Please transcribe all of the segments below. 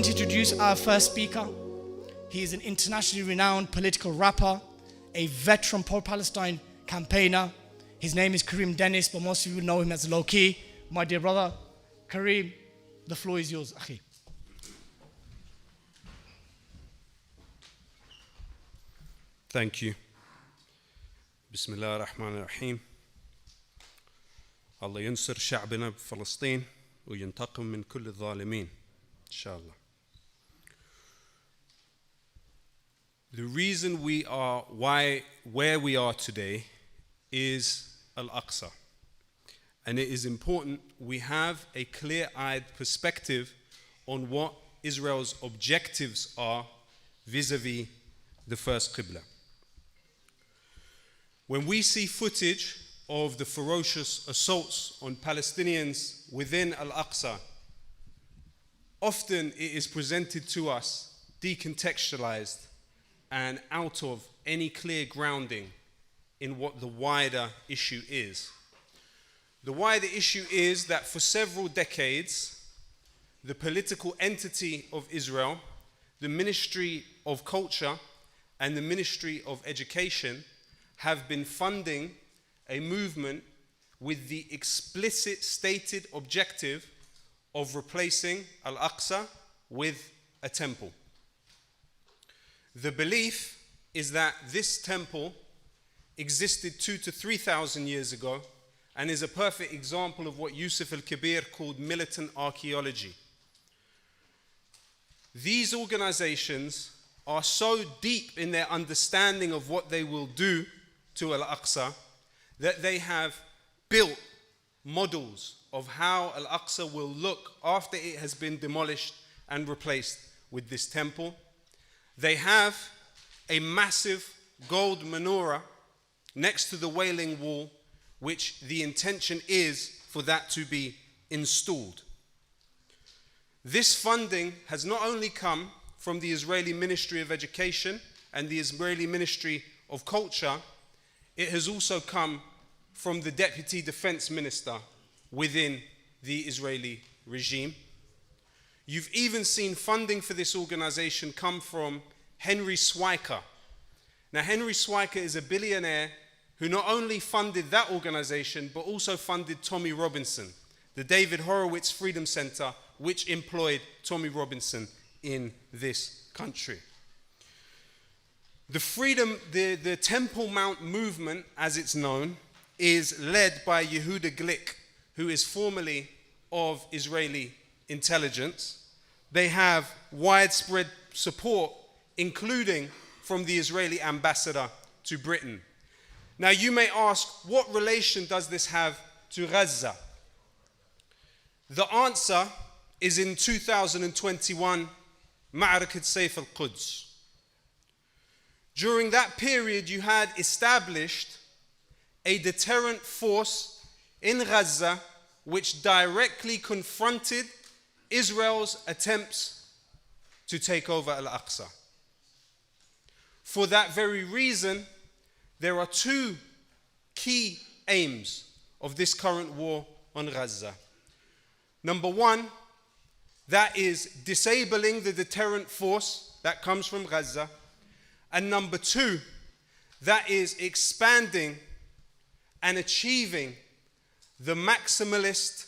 want to introduce our first speaker. He is an internationally renowned political rapper, a veteran pro-Palestine campaigner. His name is Kareem Dennis, but most of you know him as Low Key. My dear brother, Kareem, the floor is yours, Akhi. Thank you. Bismillah ar-Rahman ar-Rahim. Allah ينصر شعبنا بفلسطين وينتقم من كل الظالمين. Inshallah. The reason where we are today is Al-Aqsa. And it is important we have a clear-eyed perspective on what Israel's objectives are vis-a-vis the first Qibla. When we see footage of the ferocious assaults on Palestinians within Al-Aqsa, often it is presented to us decontextualized and out of any clear grounding in what the wider issue is. The wider issue is that for several decades, the political entity of Israel, the Ministry of Culture and the Ministry of Education have been funding a movement with the explicit stated objective of replacing Al-Aqsa with a temple. The belief is that this temple existed 2,000 to 3,000 years ago and is a perfect example of what Yusuf al-Kabir called militant archaeology. These organizations are so deep in their understanding of what they will do to Al-Aqsa that they have built models of how Al-Aqsa will look after it has been demolished and replaced with this temple. They have a massive gold menorah next to the Wailing Wall, which the intention is for that to be installed. This funding has not only come from the Israeli Ministry of Education and the Israeli Ministry of Culture, it has also come from the Deputy Defense Minister within the Israeli regime. You've even seen funding for this organization come from Henry Swiker. Now, Henry Swiker is a billionaire who not only funded that organization, but also funded Tommy Robinson, the David Horowitz Freedom Center, which employed Tommy Robinson in this country. The Temple Mount movement, as it's known, is led by Yehuda Glick, who is formerly of Israeli intelligence. They have widespread support, including from the Israeli ambassador to Britain. Now you may ask, what relation does this have to Gaza? The answer is in 2021, Ma'arakat Sayf al-Quds. During that period, you had established a deterrent force in Gaza which directly confronted Israel's attempts to take over Al-Aqsa. For that very reason, there are two key aims of this current war on Gaza. Number one, that is disabling the deterrent force that comes from Gaza. And number two, that is expanding and achieving the maximalist,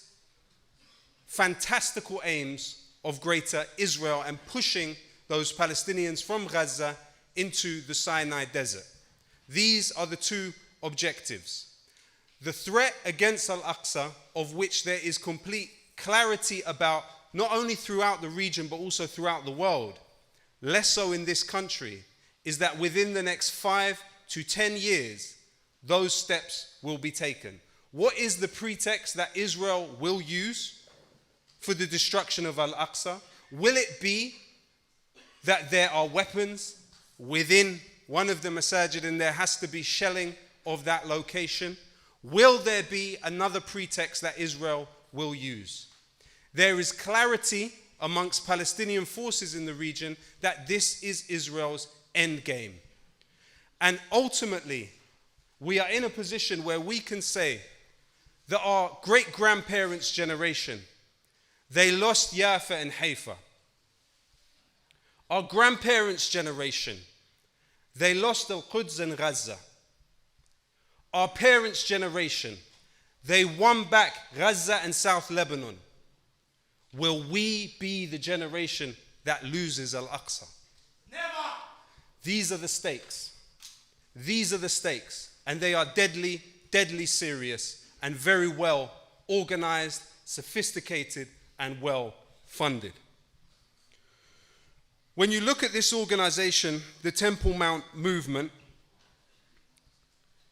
fantastical aims of Greater Israel and pushing those Palestinians from Gaza into the Sinai Desert. These are the two objectives. The threat against Al-Aqsa, of which there is complete clarity about not only throughout the region but also throughout the world, less so in this country, is that within the next 5 to 10 years, those steps will be taken. What is the pretext that Israel will use for the destruction of Al-Aqsa? Will it be that there are weapons within one of the masajid and there has to be shelling of that location? Will there be another pretext that Israel will use? There is clarity amongst Palestinian forces in the region that this is Israel's end game. And ultimately, we are in a position where we can say that our great-grandparents' generation, they lost Yafa and Haifa. Our grandparents' generation, they lost Al-Quds and Gaza. Our parents' generation, they won back Gaza and South Lebanon. Will we be the generation that loses Al-Aqsa? Never! These are the stakes. These are the stakes. And they are deadly, deadly serious and very well organized, sophisticated, and well funded. When you look at this organization, the Temple Mount movement,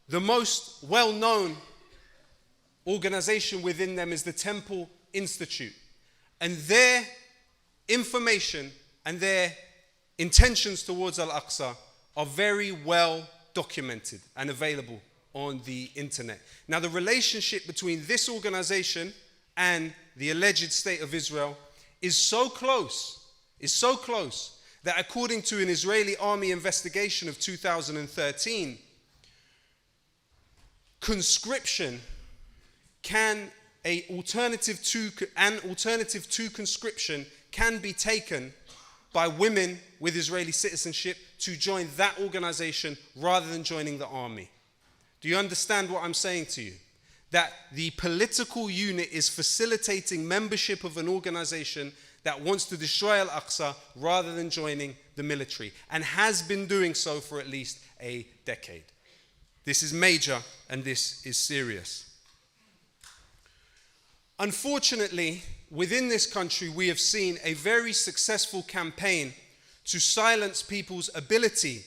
the most well-known organization within them is the Temple Institute. And their information and their intentions towards Al-Aqsa are very well documented and available on the internet. Now, the relationship between this organization and the alleged state of Israel is so close that according to an Israeli army investigation of 2013, conscription an alternative to conscription can be taken by women with Israeli citizenship to join that organization rather than joining the army. Do you understand what I'm saying to you? That the political unit is facilitating membership of an organization that wants to destroy Al-Aqsa rather than joining the military, and has been doing so for at least a decade. This is major and this is serious. Unfortunately, within this country, we have seen a very successful campaign to silence people's ability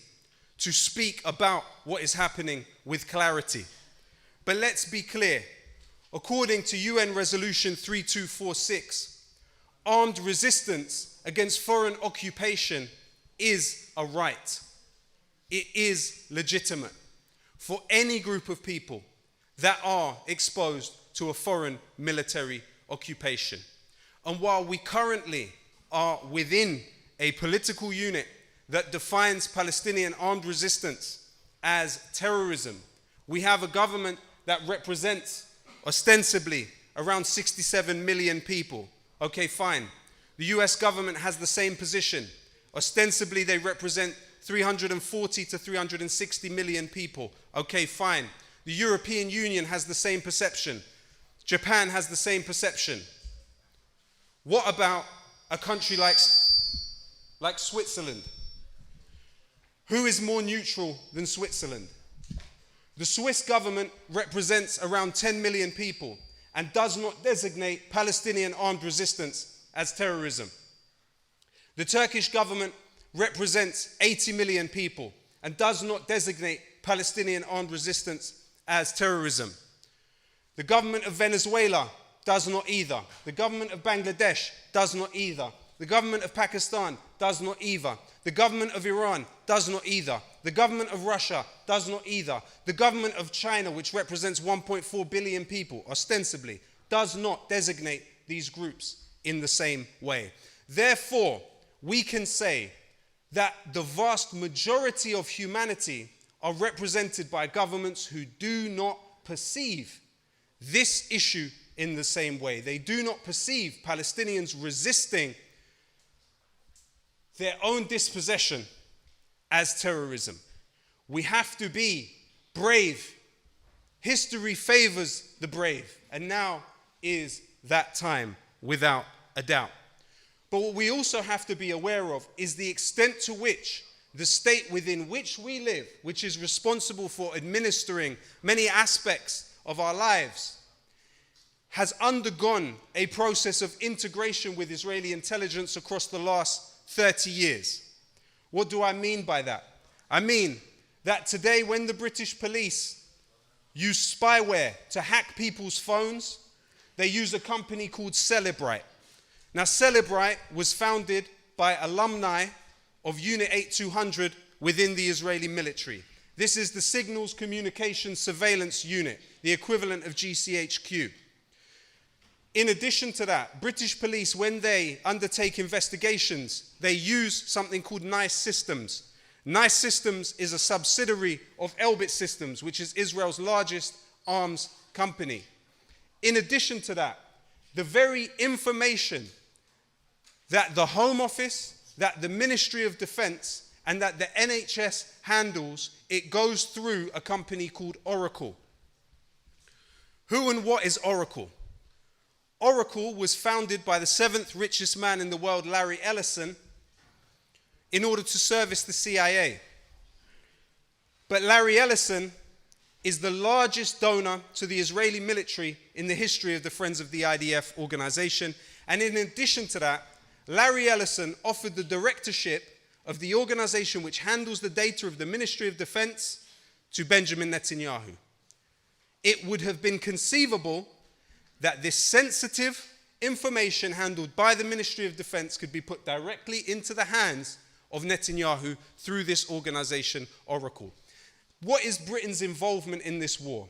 to speak about what is happening with clarity. But let's be clear. According to UN Resolution 3246, armed resistance against foreign occupation is a right. It is legitimate for any group of people that are exposed to a foreign military occupation. And while we currently are within a political unit that defines Palestinian armed resistance as terrorism, we have a government that represents ostensibly around 67 million people. Okay, fine. The US government has the same position. Ostensibly, they represent 340 to 360 million people. Okay, fine. The European Union has the same perception. Japan has the same perception. What about a country like Switzerland? Who is more neutral than Switzerland? The Swiss government represents around 10 million people and does not designate Palestinian armed resistance as terrorism. The Turkish government represents 80 million people and does not designate Palestinian armed resistance as terrorism. The government of Venezuela does not either. The government of Bangladesh does not either. The government of Pakistan does not either. The government of Iran does not either. The government of Russia does not either. The government of China, which represents 1.4 billion people, ostensibly, does not designate these groups in the same way. Therefore, we can say that the vast majority of humanity are represented by governments who do not perceive this issue in the same way. They do not perceive Palestinians resisting their own dispossession as terrorism. We have to be brave. History favors the brave, and now is that time, without a doubt. But what we also have to be aware of is the extent to which the state within which we live, which is responsible for administering many aspects of our lives, has undergone a process of integration with Israeli intelligence across the last 30 years. What do I mean by that? I mean that today, when the British police use spyware to hack people's phones, they use a company called Cellebrite. Now, Cellebrite was founded by alumni of Unit 8200 within the Israeli military. This is the Signals Communications Surveillance Unit, the equivalent of GCHQ. In addition to that, British police, when they undertake investigations, they use something called NICE Systems. NICE Systems is a subsidiary of Elbit Systems, which is Israel's largest arms company. In addition to that, the very information that the Home Office that the Ministry of Defense and that the NHS handles, it goes through a company called Oracle. Who and what is Oracle? Oracle was founded by the 7th richest man in the world, Larry Ellison, in order to service the CIA. But Larry Ellison is the largest donor to the Israeli military in the history of the Friends of the IDF organization. And in addition to that, Larry Ellison offered the directorship of the organization which handles the data of the Ministry of Defense to Benjamin Netanyahu. It would have been conceivable that this sensitive information handled by the Ministry of Defense could be put directly into the hands of Netanyahu through this organization, Oracle. What is Britain's involvement in this war?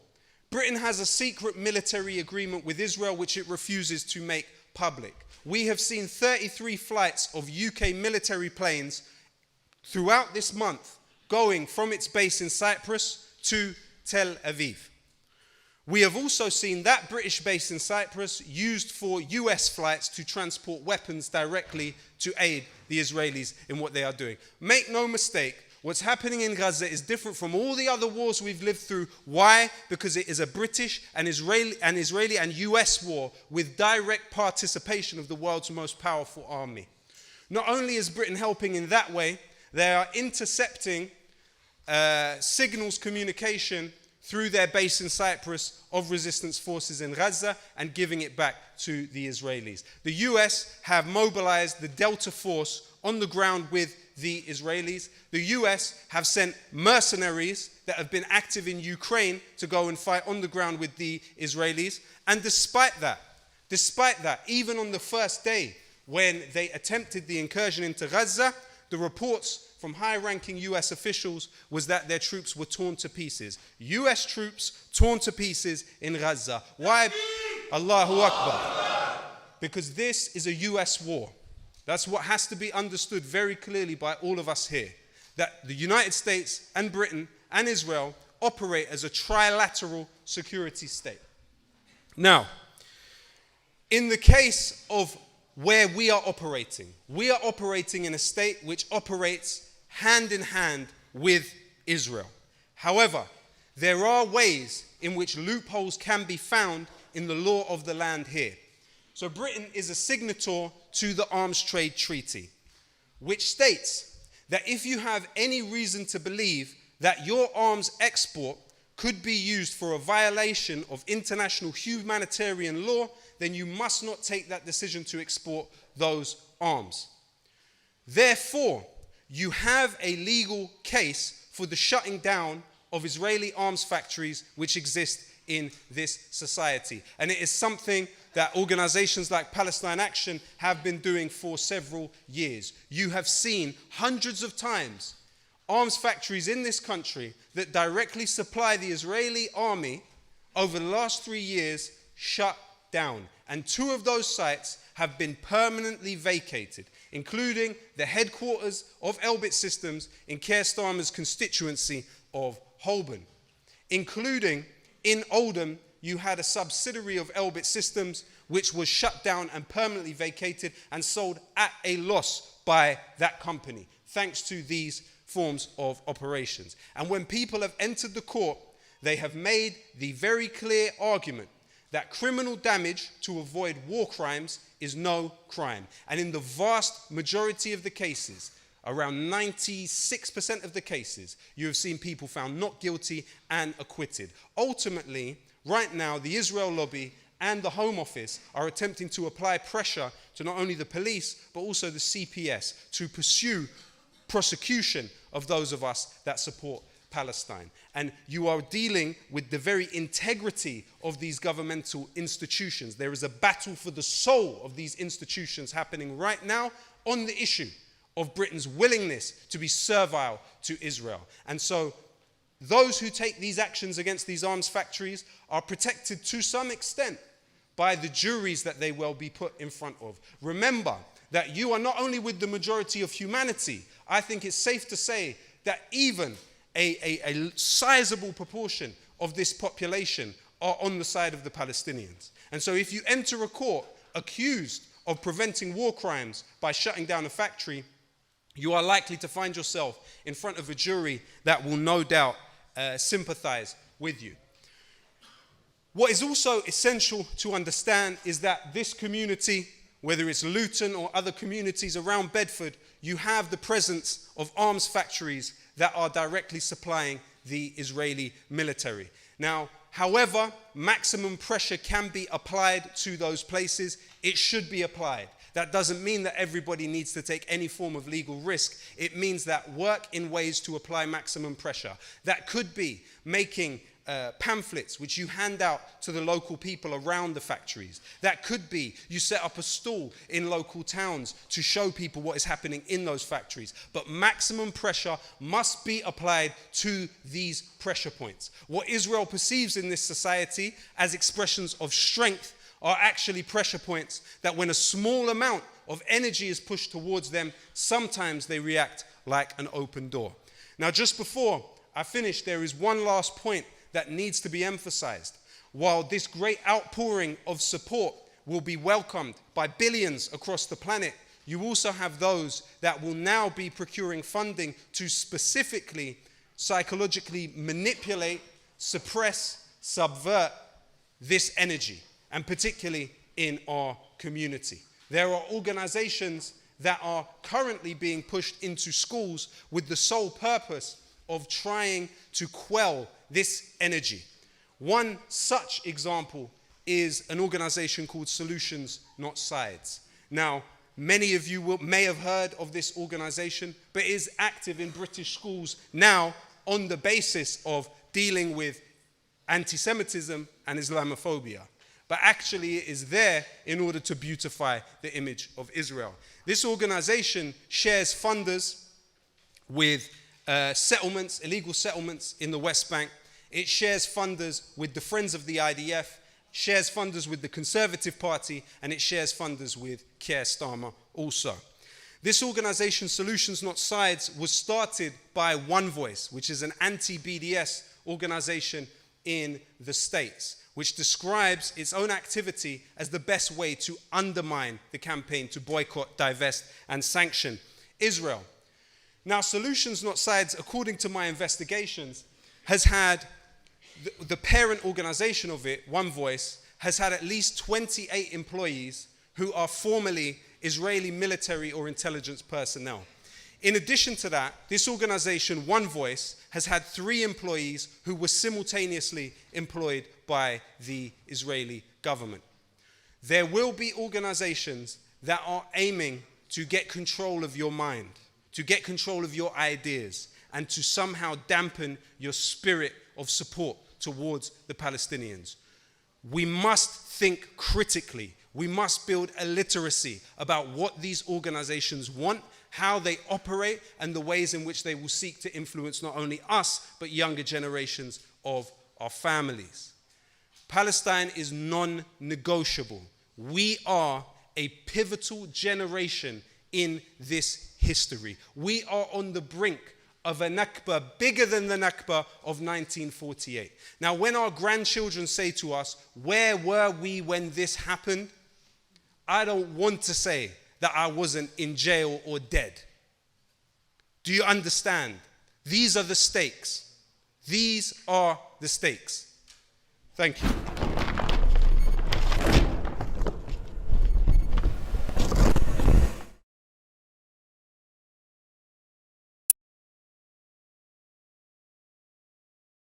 Britain has a secret military agreement with Israel which it refuses to make public. We have seen 33 flights of UK military planes throughout this month going from its base in Cyprus to Tel Aviv. We have also seen that British base in Cyprus used for US flights to transport weapons directly to aid the Israelis in what they are doing. Make no mistake, what's happening in Gaza is different from all the other wars we've lived through. Why? Because it is a British and Israeli and US war with direct participation of the world's most powerful army. Not only is Britain helping in that way, they are intercepting signals communication through their base in Cyprus of resistance forces in Gaza and giving it back to the Israelis. The US have mobilized the Delta Force on the ground with the Israelis. The US have sent mercenaries that have been active in Ukraine to go and fight on the ground with the Israelis. And despite that, even on the first day when they attempted the incursion into Gaza, the reports from high-ranking US officials was that their troops were torn to pieces. US troops torn to pieces in Gaza. Why? Allahu Akbar. Because this is a US war. That's what has to be understood very clearly by all of us here. That the United States and Britain and Israel operate as a trilateral security state. Now, in the case of where we are operating in a state which operates hand in hand with Israel. However, there are ways in which loopholes can be found in the law of the land here. So Britain is a signator to the Arms Trade Treaty, which states that if you have any reason to believe that your arms export could be used for a violation of international humanitarian law, then you must not take that decision to export those arms. Therefore, you have a legal case for the shutting down of Israeli arms factories which exist in this society. And it is something that organizations like Palestine Action have been doing for several years. You have seen hundreds of times arms factories in this country that directly supply the Israeli army over the last 3 years shut down. And 2 of those sites have been permanently vacated, including the headquarters of Elbit Systems in Keir Starmer's constituency of Holborn. Including in Oldham, you had a subsidiary of Elbit Systems which was shut down and permanently vacated and sold at a loss by that company, thanks to these forms of operations. And when people have entered the court, they have made the very clear argument that criminal damage to avoid war crimes is no crime. And in the vast majority of the cases, around 96% of the cases, you have seen people found not guilty and acquitted. Ultimately, right now, the Israel lobby and the Home Office are attempting to apply pressure to not only the police, but also the CPS to pursue prosecution of those of us that support Palestine. And you are dealing with the very integrity of these governmental institutions. There is a battle for the soul of these institutions happening right now on the issue of Britain's willingness to be servile to Israel. And so those who take these actions against these arms factories are protected to some extent by the juries that they will be put in front of. Remember that you are not only with the majority of humanity. I think it's safe to say that even a sizable proportion of this population are on the side of the Palestinians. And so if you enter a court accused of preventing war crimes by shutting down a factory, you are likely to find yourself in front of a jury that will no doubt sympathize with you. What is also essential to understand is that this community, whether it's Luton or other communities around Bedford, you have the presence of arms factories that are directly supplying the Israeli military. Now, however, maximum pressure can be applied to those places. It should be applied. That doesn't mean that everybody needs to take any form of legal risk. It means that work in ways to apply maximum pressure. That could be making pamphlets which you hand out to the local people around the factories. That could be you set up a stall in local towns to show people what is happening in those factories. But maximum pressure must be applied to these pressure points. What Israel perceives in this society as expressions of strength are actually pressure points that when a small amount of energy is pushed towards them, sometimes they react like an open door. Now, just before I finish, there is one last point that needs to be emphasized. While this great outpouring of support will be welcomed by billions across the planet, you also have those that will now be procuring funding to specifically psychologically manipulate, suppress, subvert this energy, and particularly in our community. There are organizations that are currently being pushed into schools with the sole purpose of trying to quell this energy. One such example is an organization called Solutions Not Sides. Now, many of you may have heard of this organization, but it is active in British schools now on the basis of dealing with anti-Semitism and Islamophobia. But actually it is there in order to beautify the image of Israel. This organization shares funders with settlements, illegal settlements in the West Bank. It shares funders with the Friends of the IDF, shares funders with the Conservative Party, and it shares funders with Keir Starmer also. This organization, Solutions Not Sides, was started by One Voice, which is an anti-BDS organization in the States, which describes its own activity as the best way to undermine the campaign to boycott, divest, and sanction Israel. Now, Solutions Not Sides, according to my investigations, has had, the parent organization of it, One Voice, has had at least 28 employees who are formerly Israeli military or intelligence personnel. In addition to that, this organization, One Voice, has had 3 employees who were simultaneously employed by the Israeli government. There will be organizations that are aiming to get control of your mind, to get control of your ideas, and to somehow dampen your spirit of support towards the Palestinians. We must think critically. We must build a literacy about what these organizations want, how they operate, and the ways in which they will seek to influence not only us, but younger generations of our families. Palestine is non-negotiable. We are a pivotal generation in this history. We are on the brink of a Nakba bigger than the Nakba of 1948. Now, when our grandchildren say to us, where were we when this happened? I don't want to say that I wasn't in jail or dead. Do you understand? These are the stakes. These are the stakes. Thank you.